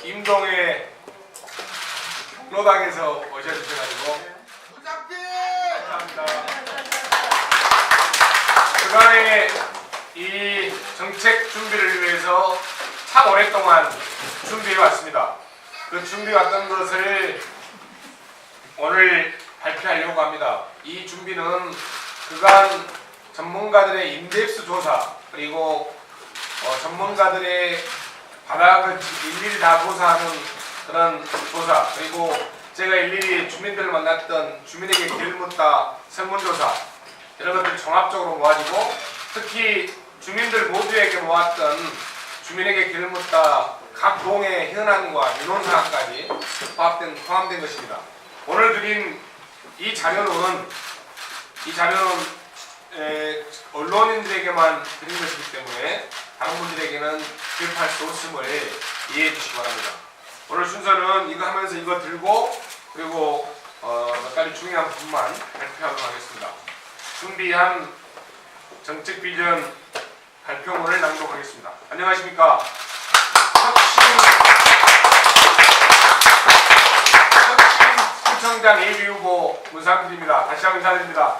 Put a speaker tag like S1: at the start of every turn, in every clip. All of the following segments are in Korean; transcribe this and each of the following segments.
S1: 임동의 로당에서 오셔주셔가지고 감사합니다. 그간의 이 정책 준비를 위해서 참 오랫동안 준비해왔습니다. 그 준비해왔던 것을 오늘 발표하려고 합니다. 이 준비는 그간 전문가들의 인덱스 조사 그리고 전문가들의 바닥을 일일이 다 조사하는 그런 조사 그리고 제가 일일이 주민들을 만났던 주민에게 길 묻다 설문조사 이런 것들 종합적으로 모아지고 특히 주민들 모두에게 모았던 주민에게 길 묻다 각 동의 현안과 민원사항까지 포함된 것입니다. 오늘 드린 이 자료는 언론인들에게만 드린 것이기 때문에 다른 분들에게는 기억할 수 없음을 이해해 주시기 바랍니다. 오늘 순서는 이거 하면서 이거 들고 그리고 몇 가지 중요한 부분만 발표하도록 하겠습니다. 준비한 정책 비전 발표문을 낭독하겠습니다. 안녕하십니까? 혁신시청장 예비후보 문상필입니다. 다시 한번 인사드립니다.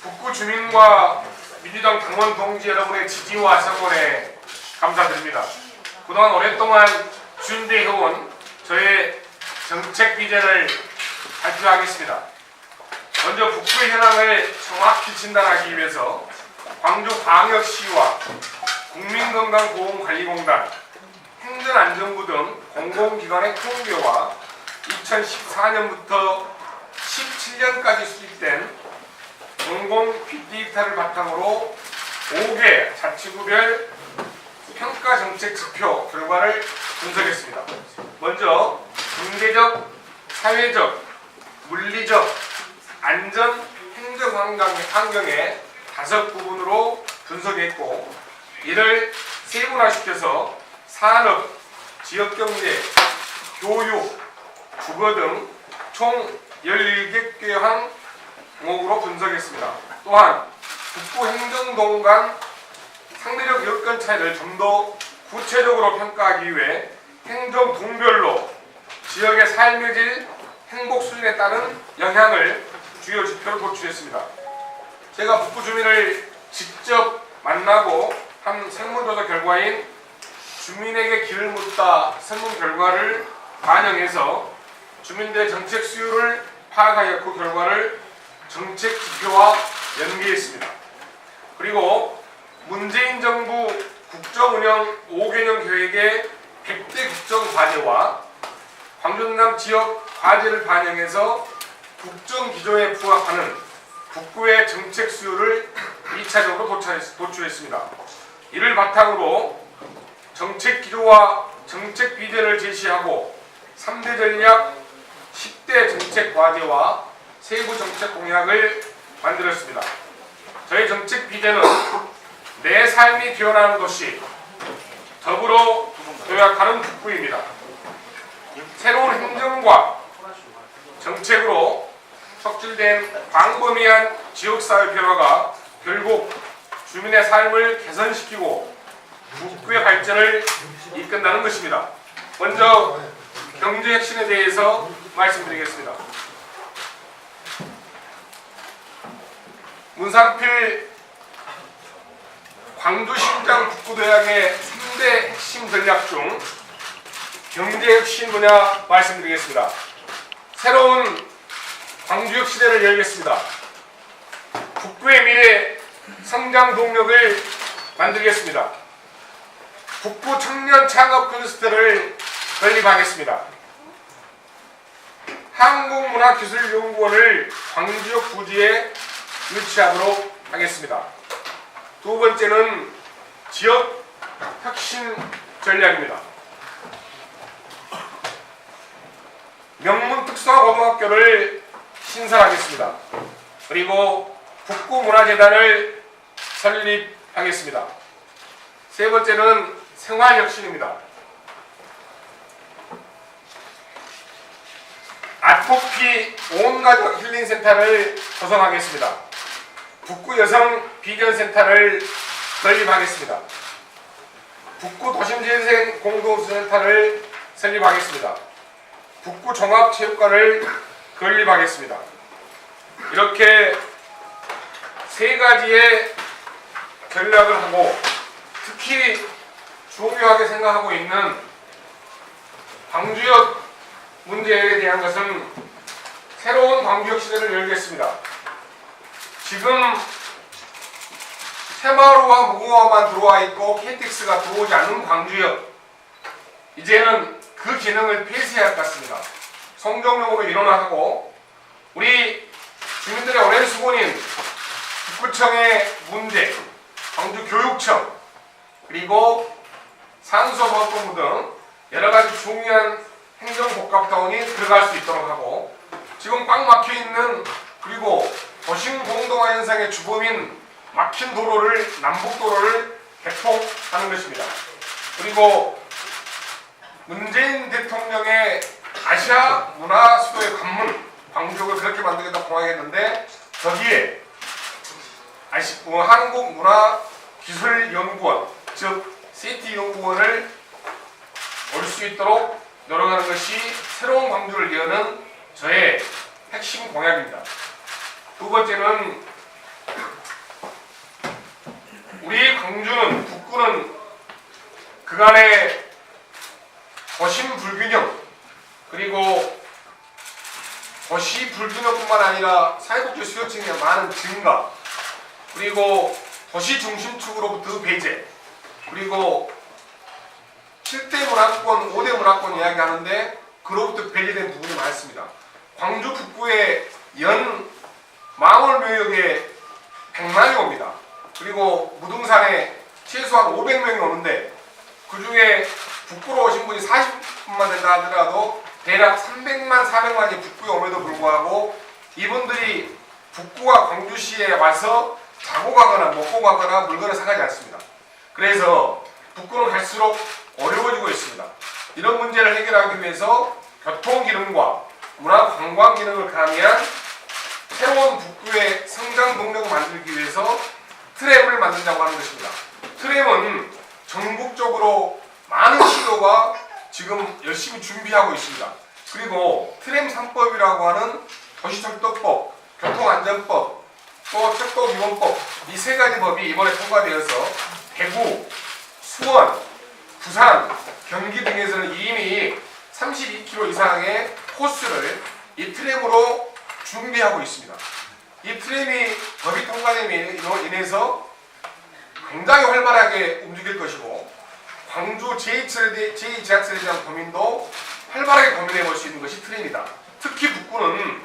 S1: 북구 주민과 민주당 당원 동지 여러분의 지지와 성원에 감사드립니다. 그동안 오랫동안 준비해온 저의 정책 비전을 발표하겠습니다. 먼저 북구의 현황을 정확히 진단하기 위해서 광주광역시와 국민건강보험관리공단, 행정안전부 등 공공기관의 통계와 2014년부터 17년까지 수립된 공공 빅데이터를 바탕으로 5개 자치구별 평가 정책 지표 결과를 분석했습니다. 먼저 경제적, 사회적, 물리적, 안전, 행정 환경의 5부분으로 분석했고 이를 세분화시켜서 산업, 지역경제, 교육, 주거 등 총 17개 항목으로 분석했습니다. 또한 북구 행정동 간 상대적 여건 차이를 좀 더 구체적으로 평가하기 위해 행정동별로 지역의 삶의 질, 행복 수준에 따른 영향을 주요 지표를 도출했습니다. 제가 북구 주민을 직접 만나고 한 설문조사 결과인 주민에게 길을 묻다 설문 결과를 반영해서 주민들의 정책 수요를 파악하여 그 결과를 정책 지표와 연계했습니다. 그리고 문재인 정부 국정운영 5개년 계획의 100대 국정과제와 광주 지역 과제를 반영해서 국정기조에 부합하는 북구의 정책 수요를 2차적으로 도출했습니다. 이를 바탕으로 정책 기조와 정책 비전을 제시하고 3대 전략, 10대 정책 과제와 세부 정책 공약을 만들었습니다. 저희 정책 비전은 내 삶이 변화하는 도시, 더불어 도약하는 북구입니다. 새로운 행정과 정책으로 척출된 광범위한 지역사회 변화가 결국 주민의 삶을 개선시키고 북구의 발전을 이끈다는 것입니다. 먼저 경제혁신에 대해서 말씀드리겠습니다. 문상필 광주시장 북구도약의 3대 핵심 전략 중 경제혁신 분야 말씀드리겠습니다. 새로운 광주역 시대를 열겠습니다. 북구의 미래 성장 동력을 만들겠습니다. 북구 청년 창업 클러스터를 건립하겠습니다. 한국문화기술연구원을 광주역 부지에 유치하도록 하겠습니다. 두 번째는 지역 혁신 전략입니다. 명문 특성화고등학교를 신설하겠습니다. 그리고 북구문화재단을 설립하겠습니다. 세 번째는 생활혁신입니다. 아토피 온가족 힐링센터를 조성하겠습니다. 북구 여성 비전센터를 설립하겠습니다. 북구 도심재생 공동센터를 설립하겠습니다. 북구 종합체육관을 건립하겠습니다. 이렇게 세 가지의 전략을 하고 특히 중요하게 생각하고 있는 광주역 문제에 대한 것은 새로운 광주역 시대를 열겠습니다. 지금 새마을호와 무궁화호만 들어와 있고 KTX가 들어오지 않는 광주역, 이제는 그 기능을 폐쇄해야 할 것 같습니다. 성정용으로 일어나고 우리 주민들의 오랜 수고인 북구청의 문제, 광주교육청, 그리고 산소보건부 등 여러가지 중요한 행정복합타운이 들어갈 수 있도록 하고, 지금 꽉 막혀있는, 그리고 도심 공동화 현상의 주범인 막힌 도로를, 남북도로를 개통하는 것입니다. 그리고 문재인 대통령의 아시아 문화 수도의 관문, 광주역을 그렇게 만들겠다 공약했는데, 거기에 한국문화기술연구원, 즉 CT연구원을 올 수 있도록 노력하는 것이 새로운 광주를 여는 저의 핵심 공약입니다. 두 번째는, 우리 광주는, 북구는 그간의 도심 불균형, 그리고 도시 불균형뿐만 아니라 사회복지 수요층의 많은 증가, 그리고 도시 중심축으로부터 배제, 그리고 7대 문화권, 5대 문화권 이야기하는데 그로부터 배제된 부분이 많습니다. 광주 북구의 연 망월묘역에 100만이 옵니다. 그리고 무등산에 최소한 500명이 오는데, 그 중에 북구로 오신 분이 40분만 된다 하더라도 대략 300만, 400만이 북구에 옴에도 불구하고 이분들이 북구와 광주시에 와서 자고 가거나 먹고 가거나 물건을 사가지 않습니다. 그래서 북구는 갈수록 어려워지고 있습니다. 이런 문제를 해결하기 위해서 교통기능과 문화관광기능을 가미한 새로운 북구의 성장 동력을 만들기 위해서 트램을 만든다고 하는 것입니다. 트램은 전국적으로 많은 시도가 지금 열심히 준비하고 있습니다. 그리고 트램 3법이라고 하는 도시철도법, 교통안전법, 또 철도위반법, 이 세 가지 법이 이번에 통과되어서 대구, 수원, 부산, 경기 등에서는 이미 32km 이상의 코스를 이 트램으로 준비하고 있습니다. 이 트램이 법이 통과됨으로 인해서 굉장히 활발하게 움직일 것이고, 광주 제2지하철에 대한 고민도 활발하게 고민해 볼 수 있는 것이 트램이다. 특히 북구는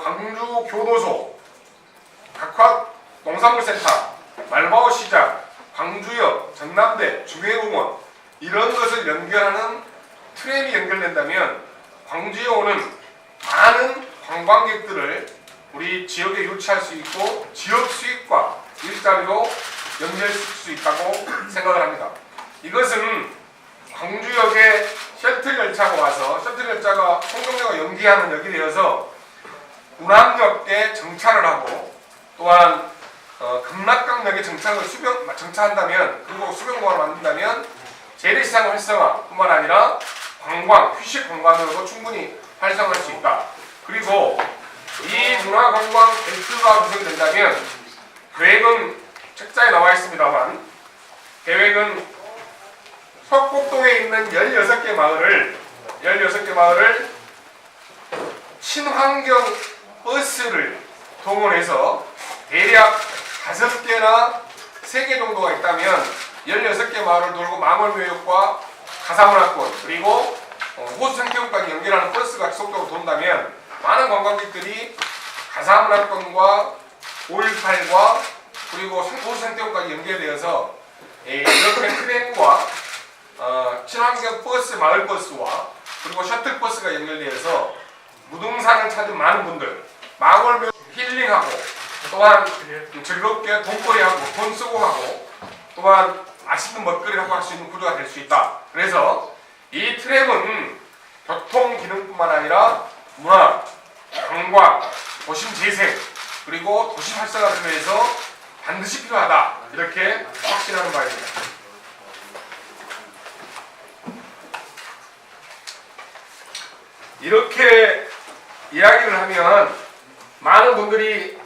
S1: 광주 교도소, 각화 농산물센터, 말바오 시장, 광주역, 전남대, 중해공원, 이런 것을 연결하는 트램이 연결된다면 광주에 오는 많은 관광객들을 우리 지역에 유치할 수 있고 지역 수익과 일자리로 연결할 수 있다고 생각을 합니다. 이것은 광주역에 셔틀 열차가 와서, 셔틀 열차가 송정역과 연계하는 역이 되어서 운암역에 정차를 하고, 또한 금락강역에 정차한다면, 그리고 수변공원을 만든다면 재래시장 활성화뿐만 아니라 관광, 휴식 관광으로도 충분히 활성화할 수 있다. 그리고 이 문화관광 벨트가 구성된다면, 계획은 책자에 나와 있습니다만, 계획은 석곡동에 있는 16개 마을을 친환경 버스를 동원해서 대략 5개나 3개 정도가 있다면 16개 마을을 돌고 망월묘역과 가사문화권, 그리고 호수생태국까지 연결하는 버스가 지속적으로 돈다면 많은 관광객들이 가사문화권과 5.18과 그리고 호수생태국까지 연결되어서 이렇게 트램과 친환경 버스, 마을버스와 그리고 셔틀버스가 연결되어서 무등산을 찾은 많은 분들, 망월묘 힐링하고, 또한 즐겁게 돈벌이하고 돈 쓰고 하고, 또한 맛있는 먹거리를 하고 할 수 있는 구조가 될 수 있다. 그래서 이 트램은 교통 기능뿐만 아니라 문화, 관광, 도심 재생, 그리고 도심 활성화를 위해서 반드시 필요하다. 이렇게 확신하는 바입니다. 이렇게 이야기를 하면 많은 분들이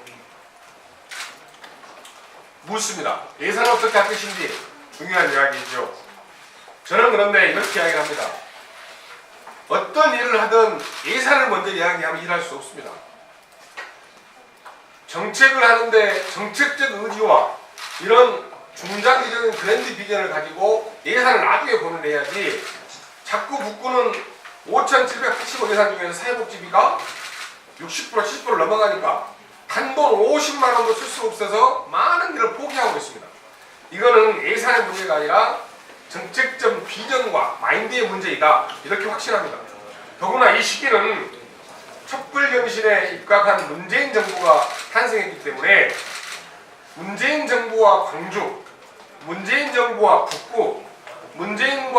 S1: 묻습니다. 예산을 어떻게 할 것인지 중요한 이야기죠. 저는 그런데 이렇게 이야기를 합니다. 어떤 일을 하든 예산을 먼저 이야기하면 일할 수 없습니다. 정책을 하는데 정책적 의지와 이런 중장기적인 브랜드 비전을 가지고 예산을 나중에 고민해야지 자꾸 북구는 5,780억 예산 중에서 사회복지비가 60% 70%를 넘어가니까 단돈 50만 원도 쓸 수 없어서 많은 일을 포기하고 있습니다. 이거는 예산의 문제가 아니라 정책적 비전과 마인드의 문제이다. 이렇게 확신합니다. 더구나 이 시기는 촛불경신에 입각한 문재인 정부가 탄생했기 때문에 문재인 정부와 광주, 문재인 정부와 북구, 문재인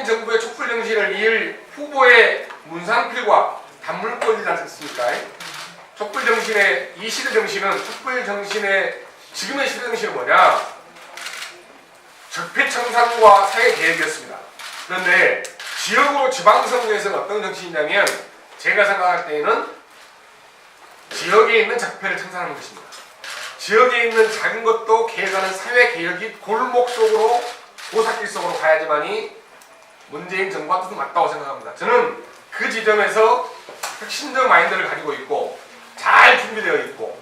S1: 정부의 촛불정신을 이을 후보의 문상필과 단물권이지 않습니까? 촛불정신의 이 시대 정신은 촛불정신의 지금의 시대 정신은 뭐냐? 적폐청산과 사회개혁이었습니다. 그런데 지역으로 지방선거에서는 어떤 정신이냐면 제가 생각할 때에는 지역에 있는 적폐를 청산하는 것입니다. 지역에 있는 작은 것도 개혁하는 사회개혁이 골목 속으로 고사길 속으로 가야지만이 문재인 정부와 뜻은 맞다고 생각합니다. 저는 그 지점에서 혁신적 마인드를 가지고 있고 잘 준비되어 있고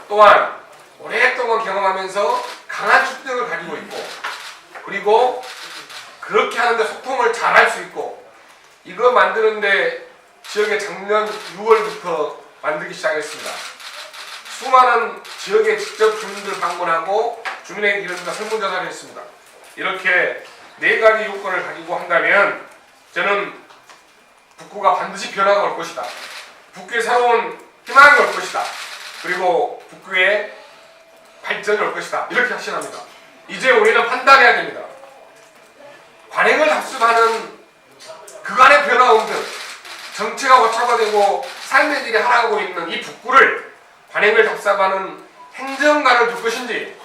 S1: 또한 오랫동안 경험하면서 강한 추진력을 가지고 있고 그리고 그렇게 하는데 소통을 잘 할 수 있고 이거 만드는데 지역에 작년 6월부터 만들기 시작했습니다. 수많은 지역에 직접 주민들 방문하고 주민에게 이런다 설문조사를 했습니다. 이렇게 네 가지 요건을 가지고 한다면 저는 북구가 반드시 변화가 올 것이다. 북구에 새로운 희망이 올 것이다. 그리고 북구에 발전이 올 것이다. 이렇게 확신합니다. 이제 우리는 판단해야 됩니다. 관행을 답습하는 그간의 변화 운동, 정치가 고착화되고 삶의 질이 하락하고 있는 이 북구를 관행을 답습하는 행정가를 둘 것인지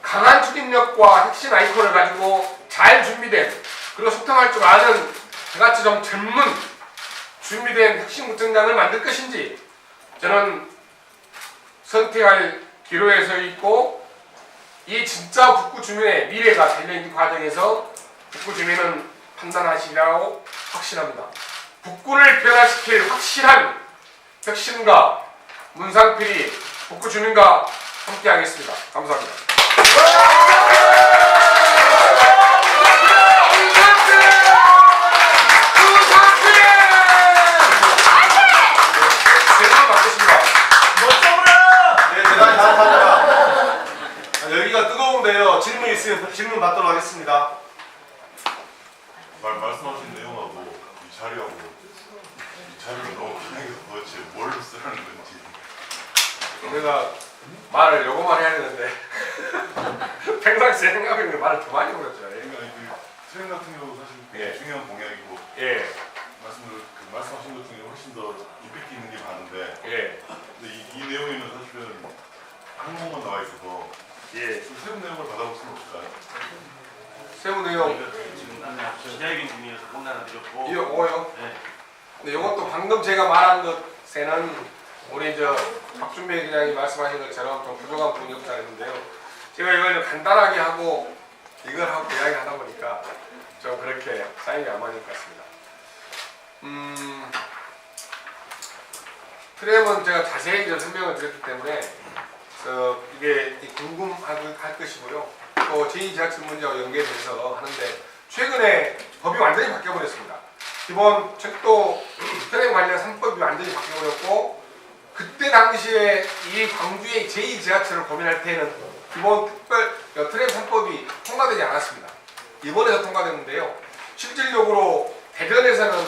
S1: 강한 추진력과 혁신 아이콘을 가지고 잘 준비된 그리고 소통할 줄 아는 저같이 좀 전문 준비된 혁신구청장을 만들 것인지 저는 선택할 기로에 서 있고 이 진짜 북구 주민의 미래가 달려있는 과정에서 북구 주민은 판단하시라고 확신합니다. 북구를 변화시킬 확실한 혁신가 문상필이 북구 주민과 함께하겠습니다. 감사합니다.
S2: 여기가 뜨거운데요. 질문 있으면 질문 받도록 하겠습니다.
S3: 말씀하신 내용하고 이 자리하고 이 자리가 너무 편해서 도대체 뭘 쓰라는 건지.
S1: 우리가 말을 요거만 해야 되는데 평상시에 생각하면 말을 더 많이 그랬죠.
S3: 그러니까 그 트렌 같은 경우 사실
S1: 예.
S3: 중요한 공약이고
S1: 예.
S3: 말씀하신 것 중에 훨씬 더 임팩트 있는 게 많은데
S1: 예.
S3: 근데 이 내용에는 사실은 항목만 나와 있어서
S1: 예.
S3: 좀 세부 내용을 받아볼 수는 없을까요?
S1: 세부 내용
S4: 지금 기자회견 중이어서 공단을 드렸고
S1: 이거요.
S4: 네.
S1: 근데 이것도 방금 제가 말한 것에는 우리 박준배 기자님이 말씀하신 것처럼 좀 부족한 부분이 없지 않은데요. 제가 이걸 간단하게 하고 이걸 하고 이야기하다 보니까 좀 그렇게 사인이 안 맞는 것 같습니다. 트램은 제가 자세히 설명을 드렸기 때문에 이게 궁금할 것이고요. 또 제2지하철 문제와 연계돼서 하는데 최근에 법이 완전히 바뀌어버렸습니다. 기본 철도 트램 관련 3법이 완전히 바뀌어버렸고 그때 당시에 이 광주의 제2지하철을 고민할 때는 기본 특별 트램 3법이 통과되지 않았습니다. 이번에서 통과됐는데요. 실질적으로 대전에서는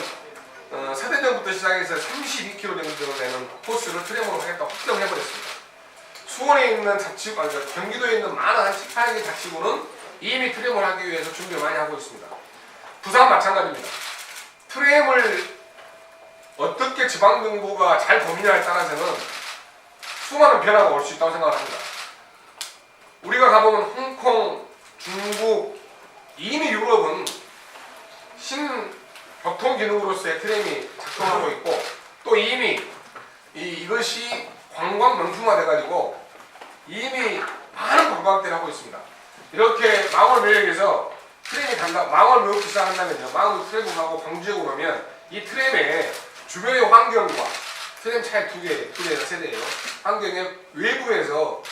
S1: 서대전부터 시작해서 32km 정도 되는 코스를 트램으로 하겠다고 확정해버렸습니다. 수원에 있는 자치구, 경기도에 있는 많은 한 7, 8개 자치구는 이미 트램을 하기 위해서 준비를 많이 하고 있습니다. 부산 마찬가지입니다. 트램을 어떻게 지방정부가 잘 고민하에 따라서는 수많은 변화가 올 수 있다고 생각합니다. 가보면 홍콩, 중국, 이미 유럽은 신교통기능으로서의 트램이 작동하고 있고 또 이미 이것이 관광 명품화 돼가지고 이미 많은 관광들을 하고 있습니다. 이렇게 망월묘역에서 트램이 간다, 망월묘역 시작한다면요, 망월 트램하고 광주역으로 오면 이 트램의 주변의 환경과 트램 차에 두 대나 세 대예요. 환경의 외부에서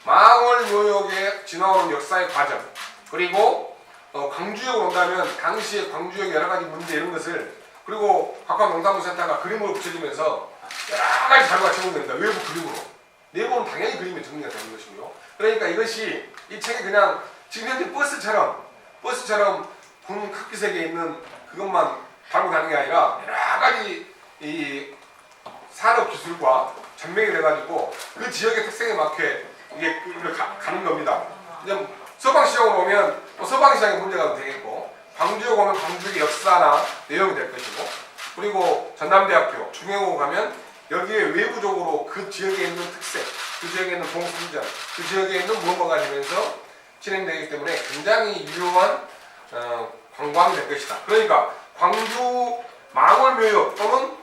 S1: 망월묘역에 지나오는 역사의 과정, 그리고 광주역으로 온다면 당시의 광주역 여러 가지 문제 이런 것을, 그리고 관광농산물센터가 그림으로 붙여주면서 여러 가지 자료가 제공됩니다. 외부 그림으로. 내부는 당연히 그림이 정리가 되는 것이고요. 그러니까 이것이 이 책이 그냥 지금 현재 버스처럼 군 카키색에 있는 그것만 달고 다니는 게 아니라 여러 가지 이 산업 기술과 전명이 돼가지고 그 지역의 특성에 맞게 이게 가는 겁니다. 이제 서방시장으로 오면 또 서방시장의 문제가 되겠고, 광주역 오면 광주의 역사나 내용이 될 것이고, 그리고 전남대학교, 중앙고 가면 여기에 외부적으로 그 지역에 있는 특색, 그 지역에 있는 동수문장, 그 지역에 있는 무언가가 되면서 진행되기 때문에 굉장히 유효한 관광이 될 것이다. 그러니까 광주 망월묘역 또는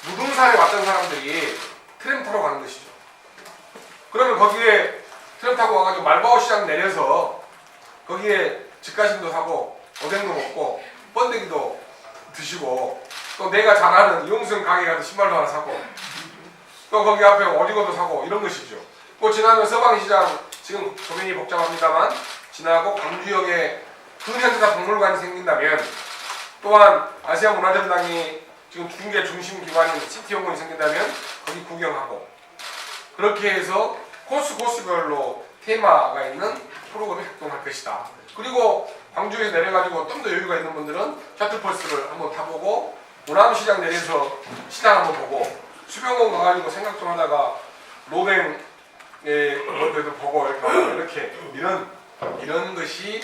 S1: 무등산에 왔던 사람들이 트램 타러 가는 것이죠. 그러면 거기에 트램 타고 와가지고 말바오 시장 내려서 거기에 집가심도 사고 오뎅도 먹고 번데기도 드시고 또 내가 잘 아는 이용승 가게 가서 신발도 하나 사고 또 거기 앞에 오징어도 사고 이런 것이죠. 또 지나면 서방시장, 지금 도면이 복잡합니다만 지나고 광주역에 근현대사 박물관이 생긴다면, 또한 아시아 문화전당이 지금 중계 중심 기관인 시티연구원이 생긴다면 거기 구경하고, 그렇게 해서 코스별로 테마가 있는 프로그램이 활동할 것이다. 그리고 광주에 내려가지고 좀 더 여유가 있는 분들은 셔틀버스를 한번 타보고 우남시장 내려서 시장 한번 보고 수변공 가가지고 생각 좀 하다가 로뱅 그것도 보고 이렇게 이런 것이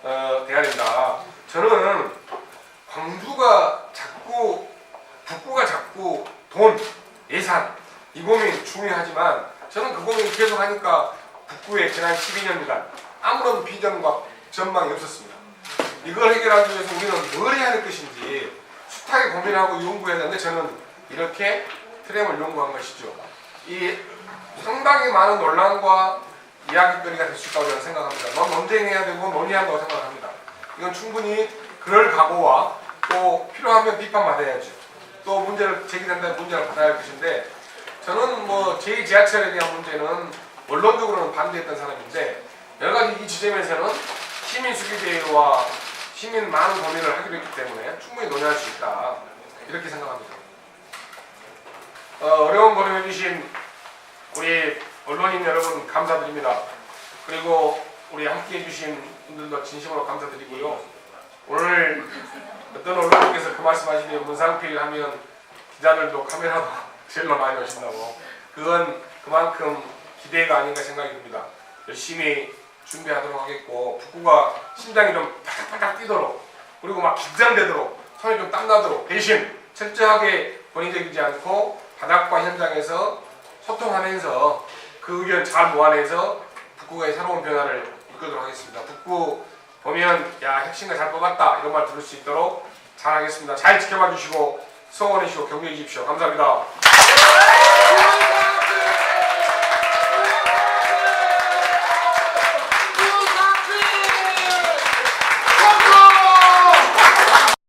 S1: 돼야 된다. 저는 광주가 자꾸 북구가 자꾸 돈, 예산 이 고민 중요하지만 저는 그 고민 계속 하니까 북구에 지난 12년간 아무런 비전과 전망이 없었습니다. 이걸 해결하기 위해서 우리는 뭘 해야 할 것인지 숱하게 고민하고 연구해야 되는데 저는 이렇게 트램을 연구한 것이죠. 이 상당히 많은 논란과 이야기거리가 될 수 있다고 저는 생각합니다. 논쟁해야 되고 논의한다고 생각합니다. 이건 충분히 그럴 각오와 또 필요하면 비판받아야죠. 또 문제를 제기된다면 문제를 받아야 할 것인데, 저는 뭐 제2지하철에 대한 문제는 원론적으로는 반대했던 사람인데 여러 가지 이 지점에서는 시민 수기대회와 시민 많은 고민을 하기로 했기 때문에 충분히 논의할 수 있다, 이렇게 생각합니다. 어려운 고민을 해주신 우리 언론인 여러분 감사드립니다. 그리고 우리 함께 해주신 분들도 진심으로 감사드리고요. 오늘 어떤 언론인께서 그 말씀하시면 문상필 하면 기자들도 카메라도 제일로 많이 오신다고, 그건 그만큼 기대가 아닌가 생각이 듭니다. 열심히 준비하도록 하겠고, 북구가 심장이 좀 팔딱팔딱 뛰도록, 그리고 막 긴장되도록, 손이 좀 땀나도록, 대신 철저하게 권위적이지 않고 바닥과 현장에서 소통하면서 그 의견 잘 모아내서 북구의 새로운 변화를 이끌도록 하겠습니다. 북구 보면 야 혁신가 잘 뽑았다 이런 말 들을 수 있도록 잘 하겠습니다. 잘 지켜봐 주시고 성원해 주시고 격려해 주십시오. 감사합니다.